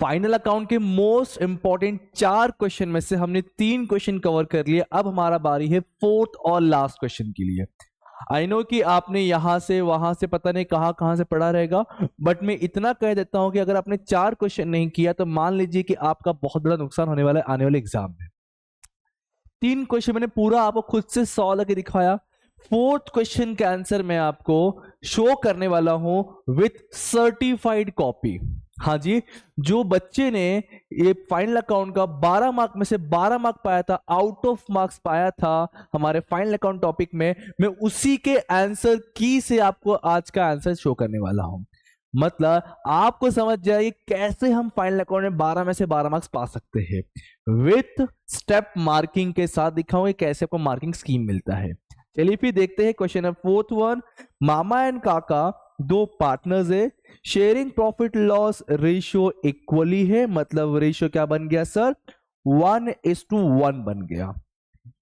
Final account के most important 4 question में से हमने 3 क्वेश्चन कवर कर लिए। अब हमारा बारी है 4th और लास्ट क्वेश्चन के लिए। आई नो कि आपने यहां से वहां से पता नहीं कहां से पढ़ा रहेगा, बट मैं इतना कह देता हूं कि अगर आपने 4 क्वेश्चन नहीं किया तो मान लीजिए कि आपका बहुत बड़ा नुकसान होने वाला है आने वाले एग्जाम में। 3 क्वेश्चन मैंने पूरा आपको खुद से सॉल्व करके दिखाया। 4th क्वेश्चन का आंसर मैं आपको शो करने वाला हूं विथ सर्टिफाइड कॉपी। हाँ जी, जो बच्चे ने ये फाइनल अकाउंट का 12 मार्क में से 12 मार्क पाया था, आउट ऑफ मार्क्स पाया था हमारे फाइनल अकाउंट टॉपिक में, मैं उसी के आंसर की से आपको आज का आंसर शो करने वाला हूं। मतलब आपको समझ जाए कैसे हम फाइनल अकाउंट में 12 में से 12 मार्क्स पा सकते हैं। विथ स्टेप मार्किंग के साथ दिखाऊंगे कैसे आपको मार्किंग स्कीम मिलता है। चलिए फिर देखते हैं क्वेश्चन है 4th वन। मामा एंड काका 2 पार्टनर्स है, sharing profit loss ratio equally है। मतलब रेशियो क्या बन गया सर? 1:1 बन गया।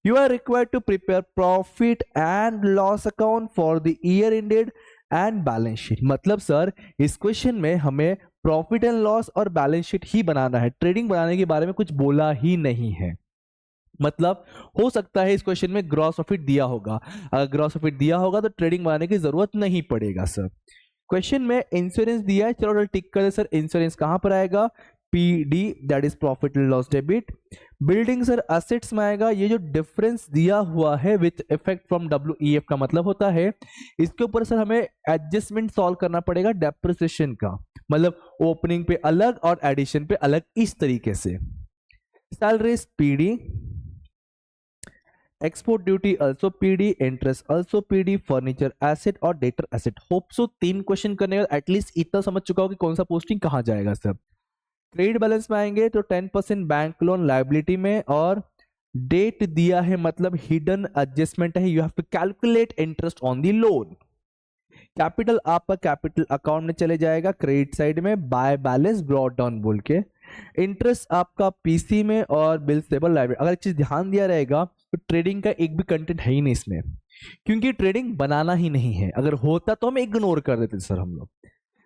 You are required to prepare profit and loss account for the year ended and balance sheet. मतलब सर इस क्वेश्चन में हमें प्रॉफिट एंड लॉस और बैलेंस शीट ही बनाना है, ट्रेडिंग बनाने के बारे में कुछ बोला ही नहीं है। मतलब हो सकता है इस क्वेश्चन में ग्रॉस प्रॉफिट दिया होगा, अगर ग्रॉस प्रॉफिट दिया होगा तो ट्रेडिंग बनाने की जरूरत नहीं पड़ेगा सर। क्वेश्चन में इंश्योरेंस दिया है, चलो टिक कर दे सर। इंश्योरेंस कहां पर आएगा? PD, that is profit and loss debit. Building sir assets में आएगा। ये जो डिफरेंस दिया हुआ है विथ इफेक्ट फ्रॉम डब्ल्यूईएफ का मतलब होता है इसके ऊपर सर हमें एडजस्टमेंट सॉल्व करना पड़ेगा डेप्रिसिएशन का। मतलब ओपनिंग पे अलग और एडिशन पे अलग, इस तरीके से। Salaries paid, export duty also paid, interest also paid, furniture asset और debtor asset. Hope so 3 question करने का एटलीस्ट इतना समझ चुका हो कि कौन सा पोस्टिंग कहां जाएगा सर। क्रेडिट बैलेंस में आएंगे तो 10% बैंक लोन लायबिलिटी में, और डेट दिया है मतलब हिडन एडजस्टमेंट है। You have to calculate interest on the loan. Capital आपका कैपिटल अकाउंट में चले जाएगा क्रेडिट साइड में, बाय बैलेंस ब्रॉट डाउन बोल के। इंटरेस्ट आपका पीसी में और बिल स्टेबल लायबिलिटी। अगर एक चीज ध्यान दिया रहेगा तो ट्रेडिंग का एक भी कंटेंट है ही नहीं इसमें, क्योंकि ट्रेडिंग बनाना ही नहीं है। अगर होता तो हम इग्नोर कर देते सर हम लोग।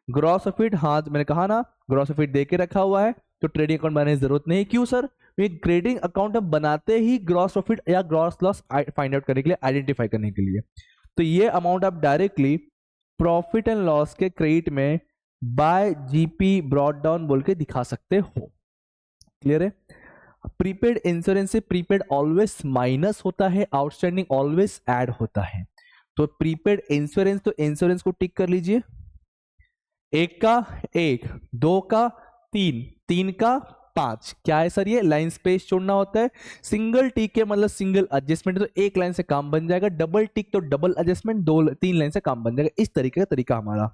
ग्रॉस प्रॉफिट, हाँ मैंने कहा ना ग्रॉस प्रॉफिट दे के रखा हुआ है तो ट्रेडिंग अकाउंट बनाने की जरूरत नहीं। क्यों सर? ट्रेडिंग अकाउंट अब बनाते ही ग्रॉस प्रॉफिट या ग्रॉस लॉस फाइंड आउट करने के लिए, आइडेंटिफाई करने के लिए। तो ये अमाउंट आप डायरेक्टली प्रॉफिट एंड लॉस के क्रेडिट में बाय जीपी ब्रॉट डाउन बोल के दिखा सकते हो। क्लियर है? प्रीपेड इंश्योरेंस से प्रीपेड ऑलवेज माइनस होता है, आउटस्टैंडिंग ऑलवेज ऐड होता है। तो प्रीपेड इंश्योरेंस, तो इंश्योरेंस को टिक कर लीजिए। 1 का 1, 2 का 3, 3 का 5। क्या है सर? ये लाइन स्पेस छोड़ना होता है। सिंगल टिक के मतलब सिंगल एडजस्टमेंट, तो एक लाइन से काम बन जाएगा। डबल टिक तो डबल एडजस्टमेंट, 3 लाइन से काम बन जाएगा। इस तरीके का तरीका हमारा।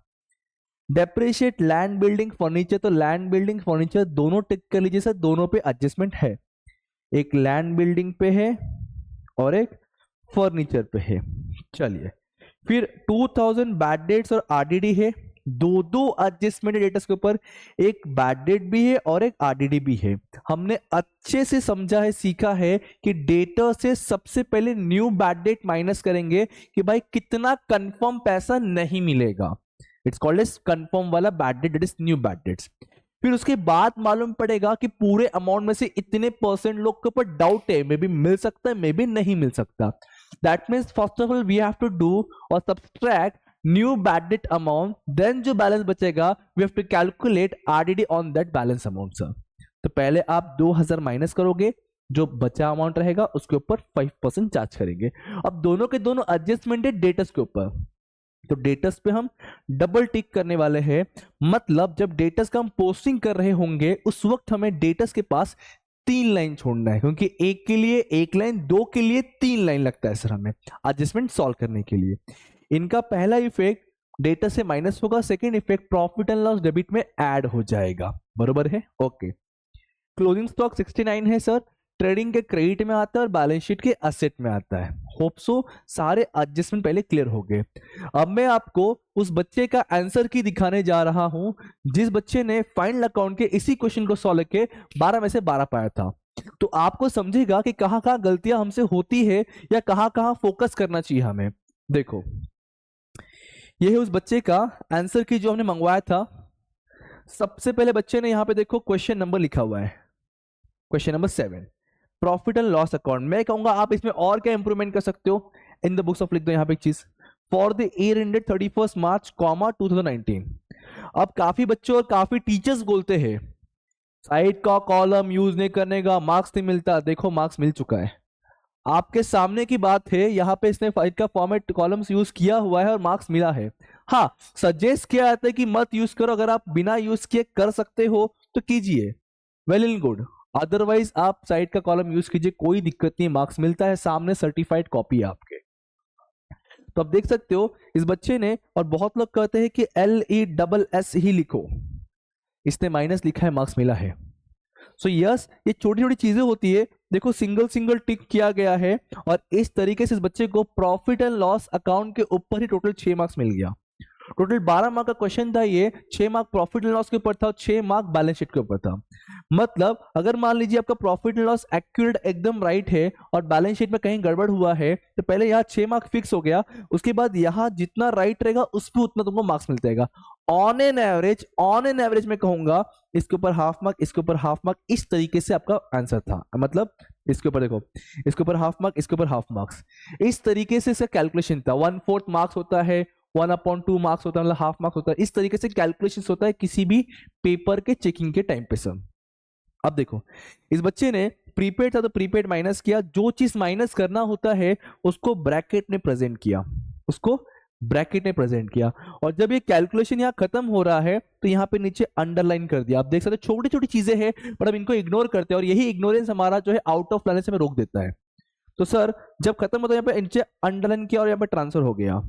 डेप्रिशिएट लैंड बिल्डिंग फर्नीचर, तो लैंड बिल्डिंग फर्नीचर दोनों टिक कर लीजिए सर, दोनों पे एडजस्टमेंट है। एक लैंड बिल्डिंग पे है और एक फर्नीचर पे है। चलिए फिर 2000 बैड डेट्स और आरडीडी है। दो एडजस्टमेंट डेटस के ऊपर, एक बैड डेट भी है और एक आरडीडी भी है। हमने अच्छे से समझा है, सीखा है कि डेटा से सबसे पहले न्यू बैड डेट माइनस करेंगे कि भाई कितना कंफर्म पैसा नहीं मिलेगा। इट्स कॉल्ड एज कंफर्म वाला bad debt, that is new bad debts. फिर उसके बाद मालूम पड़ेगा कि पूरे अमाउंट में से इतने परसेंट लोग के ऊपर डाउट है, मे बी मिल सकता है, मे बी नहीं मिल सकता। That means first of all we have to do और subtract new bad debt amount, then जो बैलेंस बचेगा we have to calculate RDD on that balance amount sir. तो पहले आप 2000 माइनस करोगे, जो बचा अमाउंट रहेगा उसके ऊपर 5% चार्ज करेंगे। अब दोनों के दोनों एडजस्टमेंट है डेटस के ऊपर, तो डेटस पे हम डबल टिक करने वाले हैं। मतलब जब डेटस का हम पोस्टिंग कर रहे होंगे उस वक्त हमें डेटस के पास 3 लाइन छोड़ना है, क्योंकि एक के लिए 1 लाइन, 2 के लिए 3 लाइन लगता है सर हमें एडजस्टमेंट सॉल्व करने के लिए। इनका पहला इफेक्ट डेटस से माइनस होगा, second effect profit and loss debit में ऐड हो जाएगा। बरोबर है? ओके। क्लोजिंग स्टॉक 69 है सर, ट्रेडिंग के क्रेडिट में आता है और बैलेंस शीट के असेट में आता है। होप सो सारे एडजस्टमेंट पहले क्लियर हो गए। अब मैं आपको उस बच्चे का आंसर की दिखाने जा रहा हूं जिस बच्चे ने फाइनल अकाउंट के इसी क्वेश्चन को सॉल्व करके 12 में से 12 पाया था। तो आपको समझेगा कि कहां कहां गलतियां हमसे होती है या कहां कहां फोकस करना चाहिए हमें। देखो ये है उस बच्चे का आंसर की जो हमने मंगवाया था। सबसे पहले बच्चे ने यहाँ पे देखो क्वेश्चन नंबर लिखा हुआ है, question number 7, profit and loss account. मैं कहूंगा आप इसमें और क्या इंप्रूवमेंट कर सकते हो, इन द बुक्स ऑफ लिख दो यहाँ पे एक चीज, फॉर द ईयर एंडेड 31 मार्च 2019। अब काफी बच्चे और काफी टीचर्स बोलते हैं साइड का कॉलम यूज नहीं करने का मार्क्स नहीं मिलता। देखो मार्क्स मिल चुका है, आपके सामने की बात है, यहाँ पे इसने फाइल का फॉर्मेट कॉलम्स यूज किया हुआ है और मार्क्स मिला है। हाँ, सजेस्ट किया जाता है कि मत यूज करो, अगर आप बिना यूज किए कर सकते हो तो कीजिए, वेल एंड गुड, अदरवाइज आप साइड का कॉलम यूज कीजिए, कोई दिक्कत नहीं, मार्क्स मिलता है, सामने सर्टिफाइड कॉपी है आपके। तो आप देख सकते हो इस बच्चे ने, और बहुत लोग कहते हैं कि LESS ही लिखो, इसने माइनस लिखा है, मार्क्स मिला है। सो यस, ये छोटी छोटी चीजें होती है, देखो सिंगल सिंगल टिक किया गया है, और इस तरीके से इस बच्चे को प्रॉफिट एंड लॉस अकाउंट के ऊपर ही टोटल 6 मार्क्स मिल गया। टोटल 12 मार्क का क्वेश्चन था ये, 6 मार्क प्रॉफिट एंड लॉस के ऊपर था और 6 मार्क बैलेंस शीट के ऊपर था। मतलब अगर मान लीजिए आपका प्रॉफिट एंड लॉस एक्यूरेट एकदम राइट है और बैलेंस शीट में कहीं गड़बड़ हुआ है, तो पहले यहाँ 6 मार्क फिक्स हो गया, उसके बाद यहाँ जितना राइट रहेगा उस पर उतना तुमको मार्क्स मिलता रहेगा। ऑन एन एवरेज मैं कहूंगा इसके ऊपर हाफ मार्क, इसके ऊपर हाफ मार्क, इस तरीके से आपका आंसर था। मतलब इसके ऊपर देखो, इसके ऊपर हाफ मार्क, इसके ऊपर हाफ मार्क्स, इस तरीके से इसका कैलकुलेशन था। 1/4 मार्क्स होता है, 1/2 मार्क्स होता है, मतलब हाफ मार्क्स होता है, इस तरीके से कैलकुलेशन होता है किसी भी पेपर के चेकिंग के टाइम पे सर। अब देखो इस बच्चे ने प्रीपेड था तो प्रीपेड माइनस किया, जो चीज माइनस करना होता है उसको ब्रैकेट में प्रेजेंट किया, उसको ब्रैकेट में प्रेजेंट किया, और जब ये कैलकुलेशन यहाँ खत्म हो रहा है तो यहाँ पे नीचे अंडरलाइन कर दिया। आप देख सकते हो छोटी छोटी चीजें हैं बट हम इनको इग्नोर करते हैं, और यही इग्नोरेंस हमारा जो है आउट ऑफ प्लान से हमें रोक देता है। तो सर जब खत्म होता है यहाँ पे नीचे अंडरलाइन किया और यहाँ पे ट्रांसफर हो गया।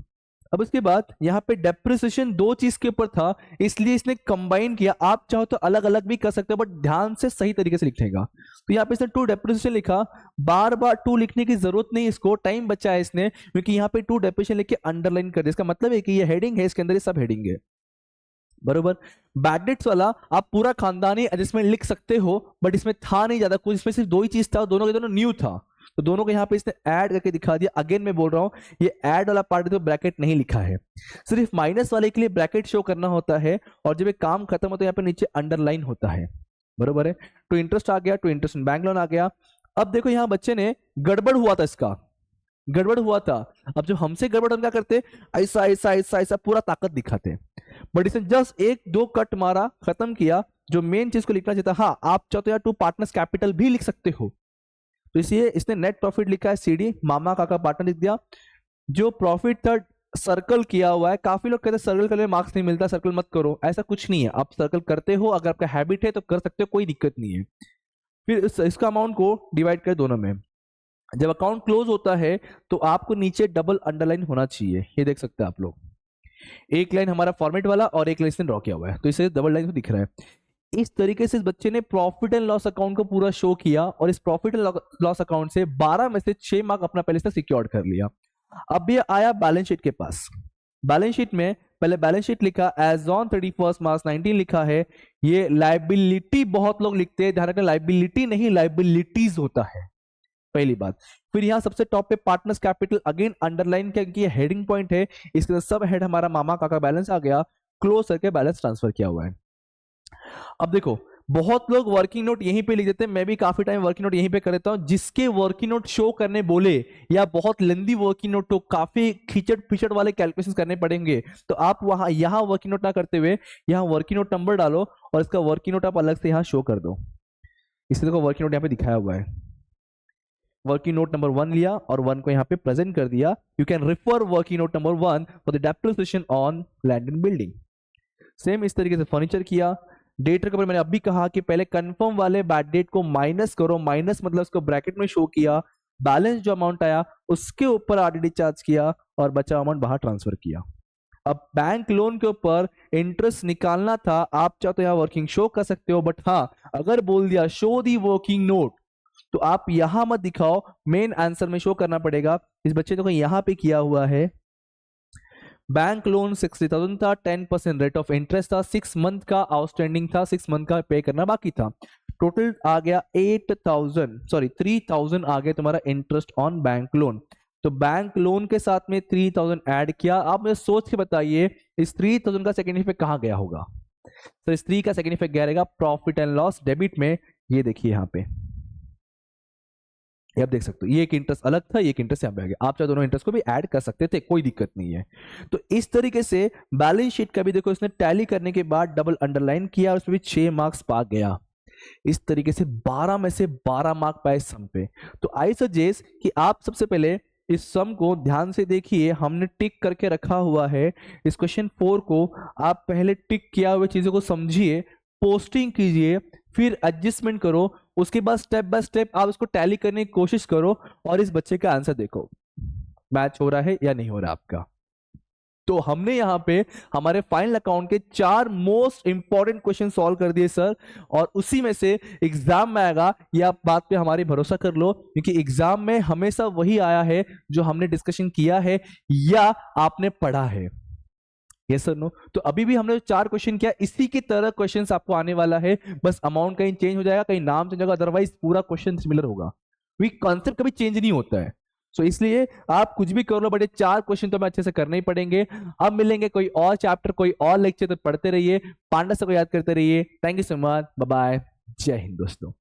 अब इसके बाद यहाँ पे डेप्रिसिएशन दो चीज के ऊपर था, इसलिए इसने कंबाइन किया। आप चाहो तो अलग अलग भी कर सकते हो बट ध्यान से सही तरीके से लिखेगा। तो यहाँ पे इसने 2 डेप्रिसिएशन लिखा, बार बार 2 लिखने की जरूरत नहीं, इसको टाइम बचा है इसने, क्योंकि यहाँ पे 2 डेप्रिसिएशन लिख के अंडरलाइन कर दिया। इसका मतलब है कि ये हेडिंग है, इसके अंदर ये सब हेडिंग है, बरोबर। बैड डेट्स वाला आप पूरा खानदानी एडजस्टमेंट लिख सकते हो, बट इसमें था नहीं ज्यादा कुछ, इसमें सिर्फ 2 ही चीज था, दोनों के दोनों न्यू था, तो दोनों को यहाँ पे इसने ऐड करके दिखा दिया। अगेन मैं बोल रहा हूँ ये ऐड वाला पार्ट तो ब्रैकेट नहीं लिखा है, सिर्फ माइनस वाले के लिए ब्रैकेट शो करना होता है, और जब ये काम खत्म होता है यहाँ पे नीचे अंडरलाइन होता है, बरोबर है। टू इंटरेस्ट आ गया, two interest in bank loan आ गया। अब देखो यहाँ बच्चे ने गड़बड़ हुआ था, इसका गड़बड़ हुआ था। अब जब हमसे गड़बड़ हम क्या करते, ऐसा ऐसा ऐसा ऐसा पूरा ताकत दिखाते, बट इसने जस्ट 1-2 कट मारा, खत्म किया। जो मेन चीज को लिखना चाहिए था, हाँ आप चाहो तो यार 2 पार्टनर्स कैपिटल भी लिख सकते हो, तो इसलिए इसने नेट प्रॉफिट लिखा है, CD मामा काका पार्टनर लिख दिया। जो प्रॉफिट था सर्कल किया हुआ है, काफी लोग कहते हैं सर्कल करने में मार्क्स नहीं मिलता, सर्कल मत करो, ऐसा कुछ नहीं है, आप सर्कल करते हो, अगर आपका हैबिट है तो कर सकते हो, कोई दिक्कत नहीं है। फिर इसका अमाउंट को डिवाइड कर दोनों में, जब अकाउंट क्लोज होता है तो आपको नीचे डबल अंडरलाइन होना चाहिए, ये देख सकते हैं आप लोग, एक लाइन हमारा फॉर्मेट वाला और एक लाइन इसने ड्रॉ किया हुआ है, तो इसे डबल लाइन दिख रहा है। इस तरीके से इस बच्चे ने प्रॉफिट एंड लॉस अकाउंट को पूरा शो किया, और इस प्रॉफिट एंड लॉस अकाउंट से 12 में से 6 मार्क अपना पहले से सिक्योर कर लिया। अब ये आया बैलेंस शीट के पास। बैलेंस शीट में पहले बैलेंस शीट लिखा एज ऑन 31 मार्च 19 लिखा है, ये लाइबिलिटी बहुत लोग लिखते हैं, ध्यान रखना लाइबिलिटी नहीं लाइबिलिटीज होता है, पहली बात। फिर यहां सबसे टॉप पे पार्टनर्स कैपिटल अगेन अंडरलाइन किया क्योंकि ये हेडिंग पॉइंट है, इसके अंदर सब हेड हमारा मामा काका बैलेंस आ गया, क्लोज करके बैलेंस ट्रांसफर किया हुआ है। अब देखो बहुत लोग वर्किंग नोट यहीं पे लिख देते हैं, मैं भी काफी टाइम वर्किंग नोट यहीं पे कर देता हूं। जिसके वर्किंग नोट शो करने बोले या बहुत लेंदी वर्किंग नोट, तो काफी खिचड़ पिचड़ वाले कैलकुलेशंस करने पड़ेंगे, तो आप वहां यहां वर्किंग नोट ना करते हुए यहां वर्किंग नोट नंबर डालो और इसका वर्किंग नोट आप अलग से यहां शो कर दो। इसलिए देखो वर्किंग नोट यहाँ पे दिखाया हुआ है, वर्किंग नोट नंबर 1 लिया और 1 को यहाँ पे प्रेजेंट कर दिया। You can refer working note number 1 for the depreciation on land and building. Same इस तरीके से फर्नीचर किया। डेट के ऊपर मैंने अभी कहा कि पहले कंफर्म वाले बैड डेट को माइनस करो, माइनस मतलब उसको ब्रैकेट में शो किया, बैलेंस जो अमाउंट आया उसके ऊपर आरडीडी चार्ज किया और बचा अमाउंट बाहर ट्रांसफर किया। अब बैंक लोन के ऊपर इंटरेस्ट निकालना था, आप चाहो तो यहाँ वर्किंग शो कर सकते हो, बट हाँ अगर बोल दिया शो दी वर्किंग नोट तो आप यहां मत दिखाओ, मेन आंसर में शो करना पड़ेगा। इस बच्चे ने यहां पे किया हुआ है बैंक लोन 60,000 था, 10% रेट ऑफ इंटरेस्ट था, 6 मंथ का आउटस्टैंडिंग था, 6 मंथ का पे करना बाकी था, टोटल आ गया 3,000 आ गया तुम्हारा इंटरेस्ट ऑन बैंक लोन। तो बैंक लोन के साथ में 3,000 ऐड किया। आप मुझे सोच के बताइए इस 3,000 का सेकेंड पे कहां गया होगा, तो इस 3 का सेकंड इफेक्ट क्या रहेगा, प्रॉफिट एंड लॉस डेबिट में। ये देखिए यहाँ पे, ये आप देख सकते हो, ये एक इंटरेस्ट अलग था, ये एक इंटरेस्ट यहाँ पे आ गया। आप चाहे दोनों इंटरेस्ट को भी ऐड कर सकते थे, कोई दिक्कत नहीं है। तो इस तरीके से बैलेंस शीट का भी देखो, इसने टैली करने के बाद डबल अंडरलाइन किया और उसमें भी 6 मार्क्स पा गया। इस तरीके से 12 में से 12 मार्क पाए सम पे। तो आई सजेस्ट कि आप सबसे पहले इस सम को ध्यान से देखिए, हमने टिक करके रखा हुआ है। इस क्वेश्चन 4 को आप पहले टिक किया हुए चीजों को समझिए, पोस्टिंग कीजिए, फिर एडजस्टमेंट करो, उसके बाद स्टेप बाय स्टेप आप उसको टैली करने की कोशिश करो और इस बच्चे का आंसर देखो मैच हो रहा है या नहीं हो रहा आपका। तो हमने यहां पे हमारे फाइनल अकाउंट के 4 मोस्ट इंपॉर्टेंट क्वेश्चन सॉल्व कर दिए सर, और उसी में से एग्जाम में आएगा, ये आप बात पे हमारी भरोसा कर लो, क्योंकि एग्जाम में हमेशा वही आया है जो हमने डिस्कशन किया है या आपने पढ़ा है। Yes sir no. तो अभी भी हमने 4 क्वेश्चन किया, इसी की तरह क्वेश्चंस आपको आने वाला है, बस अमाउंट कहीं चेंज हो जाएगा, कहीं नाम चेंज होगा, अदरवाइज पूरा क्वेश्चन सिमिलर होगा। वी कॉन्सेप्ट कभी चेंज नहीं होता है। सो इसलिए आप कुछ भी कर लो, बट ये 4 क्वेश्चन तो हमें अच्छे से करने ही पड़ेंगे। अब मिलेंगे कोई और चैप्टर, कोई और लेक्चर, तो पढ़ते रहिए, पांडा से को याद करते रहिए। Thank you so much, bye bye, जय हिंद दोस्तों।